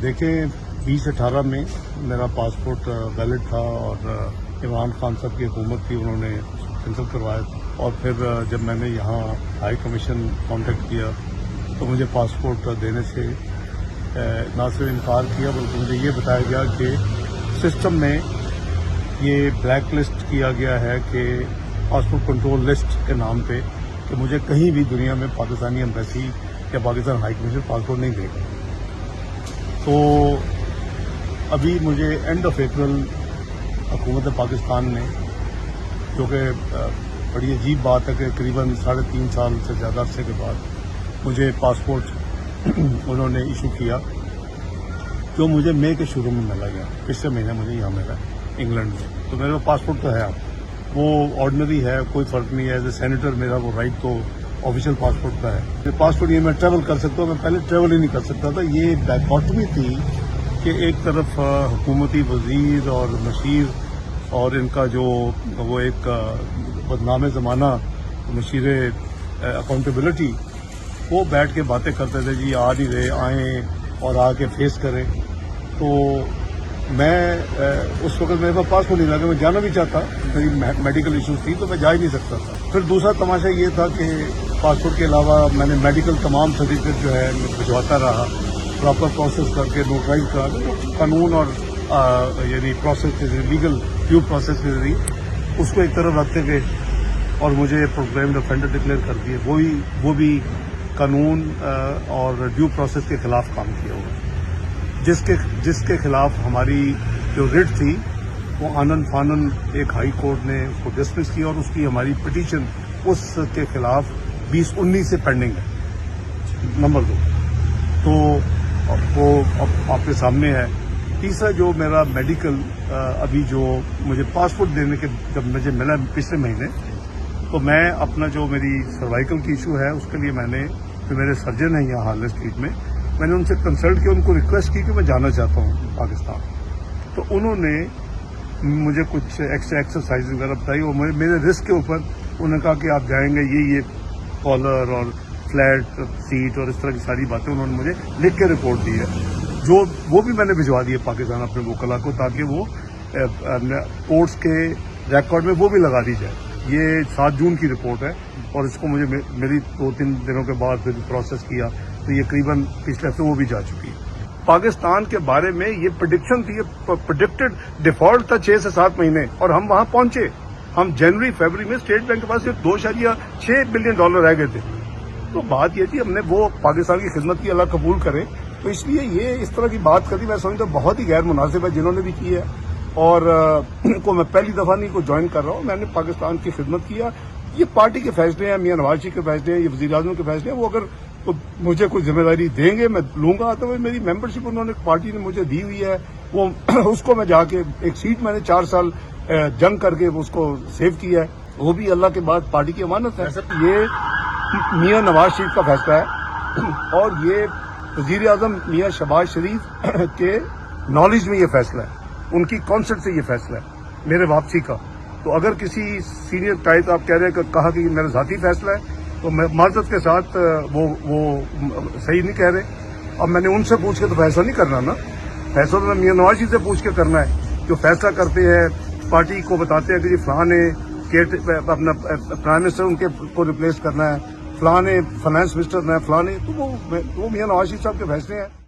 دیکھیں 2018 میں میرا پاسپورٹ ویلڈ تھا اور عمران خان صاحب کی حکومت تھی، انہوں نے کینسل کروایا تھا، اور پھر جب میں نے یہاں ہائی کمیشن کانٹیکٹ کیا تو مجھے پاسپورٹ دینے سے نہ صرف انکار کیا بلکہ مجھے یہ بتایا گیا کہ سسٹم میں یہ بلیک لسٹ کیا گیا ہے کہ پاسپورٹ کنٹرول لسٹ کے نام پہ کہ مجھے کہیں بھی دنیا میں پاکستانی ایمبیسی یا پاکستان ہائی کمیشن پاسپورٹ نہیں دے گا۔ تو ابھی مجھے اینڈ آف اپریل حکومت پاکستان نے، جو کہ بڑی عجیب بات ہے کہ قریباً 3.5 سال سے زیادہ عرصے کے بعد مجھے پاسپورٹ انہوں نے ایشو کیا، جو مجھے مئی کے شروع میں ملا گیا، پچھلے مہینے مجھے یہاں ملا انگلینڈ میں۔ تو میرے پاسپورٹ تو ہے، اب وہ آرڈنری ہے، کوئی فرق نہیں ہے، ایز اے سینیٹر میرا وہ رائٹ تو آفیشیل پاسپورٹ کا ہے۔ پاسپورٹ یہ میں ٹریول کر سکتا ہوں، میں پہلے ٹریول ہی نہیں کر سکتا تھا۔ یہ ڈائکاٹمی تھی کہ ایک طرف حکومتی وزیر اور مشیر اور ان کا جو وہ ایک بدنام زمانہ مشیر اکاؤنٹیبلٹی، وہ بیٹھ کے باتیں کرتے تھے، جی آ نہیں رہے، آئیں اور آ کے فیس کریں۔ تو میں اس وقت میرے پاس پاسپورٹ نہیں لگا، میں جانا بھی چاہتا، میری میڈیکل ایشوز تھی تو میں جا ہی نہیں سکتا تھا۔ پھر دوسرا تماشا یہ تھا کہ پاسپورٹ کے علاوہ میں نے میڈیکل تمام سرٹیفکیٹ جو ہے میں بھجواتا رہا، پراپر پروسیس کر کے نوٹرائز کرا کے، قانون اور یعنی پروسیس کے ذریعے، لیگل ڈیو پروسیس کے ذریعے اس کو ایک طرف رکھتے گئے اور مجھے پروکلیمڈ افینڈر ڈکلیئر کر دیے۔ وہ بھی قانون اور ڈیو پروسیس کے خلاف کام کیا ہوا، جس کے خلاف ہماری جو ریٹ تھی وہ آنن فانن ایک ہائی کورٹ نے اس کو ڈسمس کیا، اور اس کی ہماری پٹیشن اس کے خلاف 2019 سے پینڈنگ ہے، نمبر 2۔ تو وہ اب آپ کے سامنے ہے۔ تیسرا جو میرا میڈیکل ابھی جو مجھے پاسپورٹ دینے کے جب مجھے ملا پچھلے مہینے، تو میں اپنا جو میری سروائیکل کی ایشو ہے اس کے لیے میں نے، جو میرے سرجن ہیں یہاں ہارلے اسٹریٹ میں نے ان سے کنسلٹ کیا، ان کو ریکویسٹ کی کہ میں جانا چاہتا ہوں پاکستان۔ تو انہوں نے مجھے کچھ ایکسٹرا ایکسرسائز وغیرہ بتائی، اور میرے رسک کے اوپر انہوں نے کہا کہ آپ جائیں گے، یہ کالر اور فلیٹ سیٹ اور اس طرح کی ساری باتیں انہوں نے مجھے لکھ کے رپورٹ دی ہے، جو وہ بھی میں نے بھجوا دی ہے پاکستان اپنے وکلا کو، تاکہ وہ کورٹس کے ریکارڈ میں وہ بھی لگا دی جائے۔ یہ 7 جون کی رپورٹ ہے، اور اس کو مجھے میری 2-3 دنوں کے بعد پھر پروسیس کیا تو یہ قریباً پچھلے ہفتے وہ بھی جا چکی ہے۔ پاکستان کے بارے میں یہ پریڈکشن تھی، یہ پریڈکٹڈ ڈیفالٹ تھا 6 سے 7 مہینے، اور ہم وہاں پہنچے۔ ہم جنوری فیبری میں اسٹیٹ بینک کے پاس صرف $2.6 بلین رہ گئے تھے۔ تو بات یہ تھی، ہم نے وہ پاکستان کی خدمت کی، اللہ قبول کرے۔ تو اس لیے یہ اس طرح کی بات کرتی میں سمجھتا ہوں بہت ہی غیر مناسب ہے، جنہوں نے بھی کی ہے، اور کو میں پہلی دفعہ نہیں کو جوائن کر رہا ہوں، میں نے پاکستان کی خدمت کیا۔ یہ پارٹی کے فیصلے ہیں، میاں نواز شریف کے فیصلے ہیں، یہ وزیر اعظم کے فیصلے ہیں، وہ اگر مجھے کوئی ذمہ داری دیں گے میں لوں گا۔ تو میری ممبرشپ انہوں نے پارٹی نے مجھے دی ہوئی ہے، وہ اس کو میں جا کے ایک سیٹ میں نے 4 سال جنگ کر کے اس کو سیو کیا ہے، وہ بھی اللہ کے بعد پارٹی کی امانت ہے۔ یہ میاں نواز شریف کا فیصلہ ہے، اور یہ وزیر اعظم میاں شہباز شریف کے نالج میں یہ فیصلہ ہے، ان کی کانسرٹ سے یہ فیصلہ ہے میرے واپسی کا۔ تو اگر کسی سینئر قائد آپ کہہ رہے ہیں کہ کہا کہ یہ میرا ذاتی فیصلہ ہے، تو میں معذرت کے ساتھ وہ صحیح نہیں کہہ رہے۔ اب میں نے ان سے پوچھ کے تو فیصلہ نہیں کرنا نا، فیصلہ تو میں میاں نواز شریف سے پوچھ کے کرنا ہے، جو فیصلہ کرتے ہیں پارٹی کو بتاتے ہیں کہ جی فلاں نے اپنا پرائم منسٹر ان کے کو ریپلیس کرنا ہے، فلاں نے فائنانس منسٹر ہے، فلاں نے، تو وہ میاں نواز شریف صاحب کے فیصلے ہیں۔